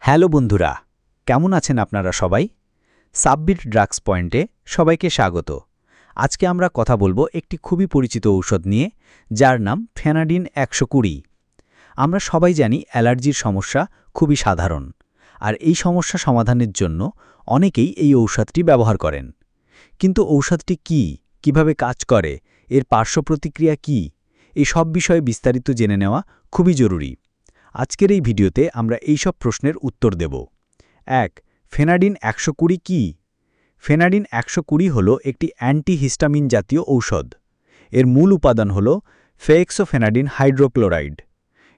Hello বন্ধুরা, কেমন আছেন আপনারা সবাই? সাববিট ড্রাগস পয়েন্টে সবাইকে স্বাগত। আজকে আমরা কথা বলবো একটি খুবই পরিচিত ঔষধ নিয়ে, যার নাম ফেনাডিন ১২০। আমরা সবাই জানি অ্যালার্জির সমস্যা খুবই সাধারণ, আর এই সমস্যা সমাধানের জন্য অনেকেই এই ঔষধটি ব্যবহার করেন। কিন্তু ঔষধটি কী, কিভাবে কাজ করে, এর পার্শ্বপ্রতিক্রিয়া কী, এই সব বিষয়ে বিস্তারিত জেনে নেওয়া খুবই জরুরি। আজকের এই ভিডিওতে আমরা এই সব প্রশ্নের উত্তর দেব। ১. ফেনাডিন ১২০ কী? ফেনাডিন ১২০ হল একটি অ্যান্টিহিস্টামিন জাতীয় ঔষধ। এর মূল উপাদান হল ফেক্সোফেনাডিন হাইড্রোক্লোরাইড।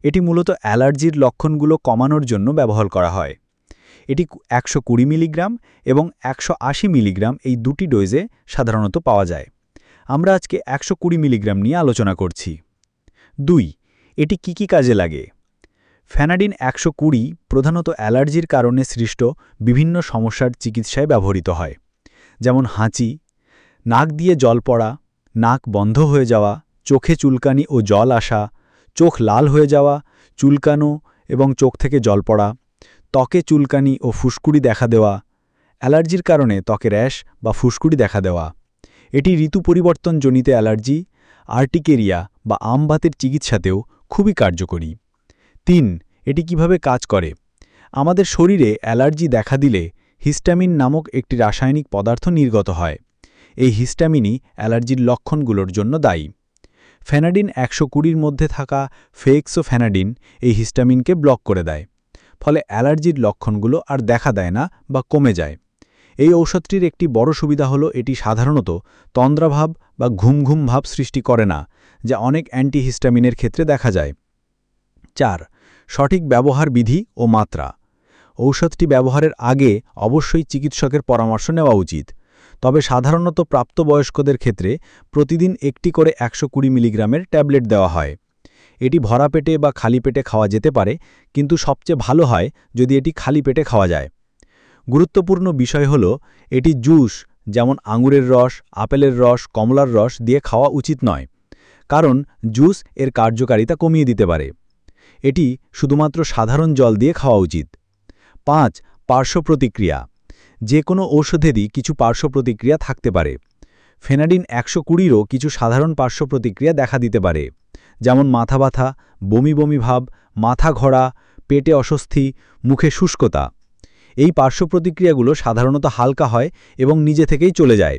এটি মূলত অ্যালার্জির লক্ষণগুলো কমানোর জন্য ব্যবহার করা হয়। এটি ১২০ মিলিগ্রাম এবং ১৮০ মিলিগ্রাম এই দুটি ডোজে সাধারণত পাওয়া যায়। আমরা আজকে ১২০ মিলিগ্রাম নিয়ে আলোচনা করছি। ২. এটি কী কাজে লাগে? ফেনাডিন ১২০ প্রধানত অ্যালার্জির কারণে সৃষ্ট বিভিন্ন সমস্যার চিকিৎসায় ব্যবহৃত হয়, যেমন হাঁচি, নাক দিয়ে জল পড়া, নাক বন্ধ হয়ে যাওয়া, চোখে চুলকানি ও জল আসা, চোখ লাল হয়ে যাওয়া, চুলকানো এবং চোখ থেকে জল পড়া, ত্বকে চুলকানি ও ফুসকুড়ি দেখা দেওয়া, অ্যালার্জির কারণে ত্বকে র্যাশ বা ফুসকুড়ি দেখা দেওয়া। এটি ঋতু পরিবর্তনজনিত অ্যালার্জি, আর্টিকেরিয়া বা আমবাতের চিকিৎসাতেও খুবই কার্যকরী। ৩. এটি কিভাবে কাজ করে? আমাদের শরীরে অ্যালার্জি দেখা দিলে হিস্টামিন নামক একটি রাসায়নিক পদার্থ নির্গত হয়। এই হিস্টামিনই অ্যালার্জির লক্ষণগুলোর জন্য দায়ী। ফেনাডিন ১২০-র মধ্যে থাকা ফেক্সোফেনাডিন এই হিস্টামিনকে ব্লক করে দেয়, ফলে অ্যালার্জির লক্ষণগুলো আর দেখা দেয় না বা কমে যায়। এই ঔষধটির একটি বড় সুবিধা হল এটি সাধারণত তন্দ্রাভাব বা ঘুম ঘুম ভাব সৃষ্টি করে না, যা অনেক অ্যান্টিহিস্টামিনের ক্ষেত্রে দেখা যায়। ৪. সঠিক ব্যবহার বিধি ও মাত্রা। ঔষধটি ব্যবহারের আগে অবশ্যই চিকিৎসকের পরামর্শ নেওয়া উচিত। তবে সাধারণত প্রাপ্তবয়স্কদের ক্ষেত্রে প্রতিদিন একটি করে ১২০ মিলিগ্রামের ট্যাবলেট দেওয়া হয়। এটি ভরা পেটে বা খালি পেটে খাওয়া যেতে পারে, কিন্তু সবচেয়ে ভালো হয় যদি এটি খালি পেটে খাওয়া যায়। গুরুত্বপূর্ণ বিষয় হল এটি জুস, যেমন আঙুরের রস, আপেলের রস, কমলার রস দিয়ে খাওয়া উচিত নয়, কারণ জুস এর কার্যকারিতা কমিয়ে দিতে পারে। এটি শুধুমাত্র সাধারণ জল দিয়ে খাওয়া উচিত। ৫. পার্শ্বপ্রতিক্রিয়া। যে কোনো ঔষধেরই কিছু পার্শ্বপ্রতিক্রিয়া থাকতে পারে। ফেনাডিন ১২০-রও কিছু সাধারণ পার্শ্বপ্রতিক্রিয়া দেখা দিতে পারে, যেমন মাথা ব্যথা, বমি বমি ভাব, মাথা ঘোরা, পেটে অস্বস্তি, মুখে শুষ্কতা। এই পার্শ্বপ্রতিক্রিয়াগুলো সাধারণত হালকা হয় এবং নিজে থেকেই চলে যায়।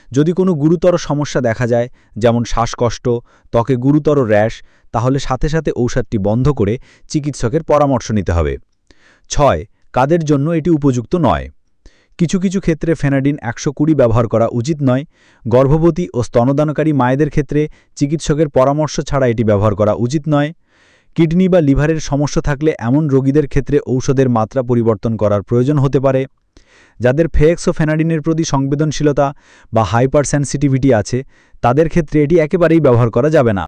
যদি কোনো গুরুতর সমস্যা দেখা যায়, যেমন শ্বাসকষ্ট, ত্বকে গুরুতর র্যাশ, তাহলে সাথে সাথে ঔষধটি বন্ধ করে চিকিৎসকের পরামর্শ নিতে হবে। ৬. কাদের জন্য এটি উপযুক্ত নয়? কিছু কিছু ক্ষেত্রে ফেনাডিন ১২০ ব্যবহার করা উচিত নয়। গর্ভবতী ও স্তনদানকারী মায়েদের ক্ষেত্রে চিকিৎসকের পরামর্শ ছাড়া এটি ব্যবহার করা উচিত নয়। কিডনি বা লিভারের সমস্যা থাকলে এমন রোগীদের ক্ষেত্রে ঔষধের মাত্রা পরিবর্তন করার প্রয়োজন হতে পারে। যাদের ফেক্সোফেনাডিনের প্রতি সংবেদনশীলতা বা হাইপারসেনসিটিভিটি আছে, তাদের ক্ষেত্রে এটি একেবারেই ব্যবহার করা যাবে না।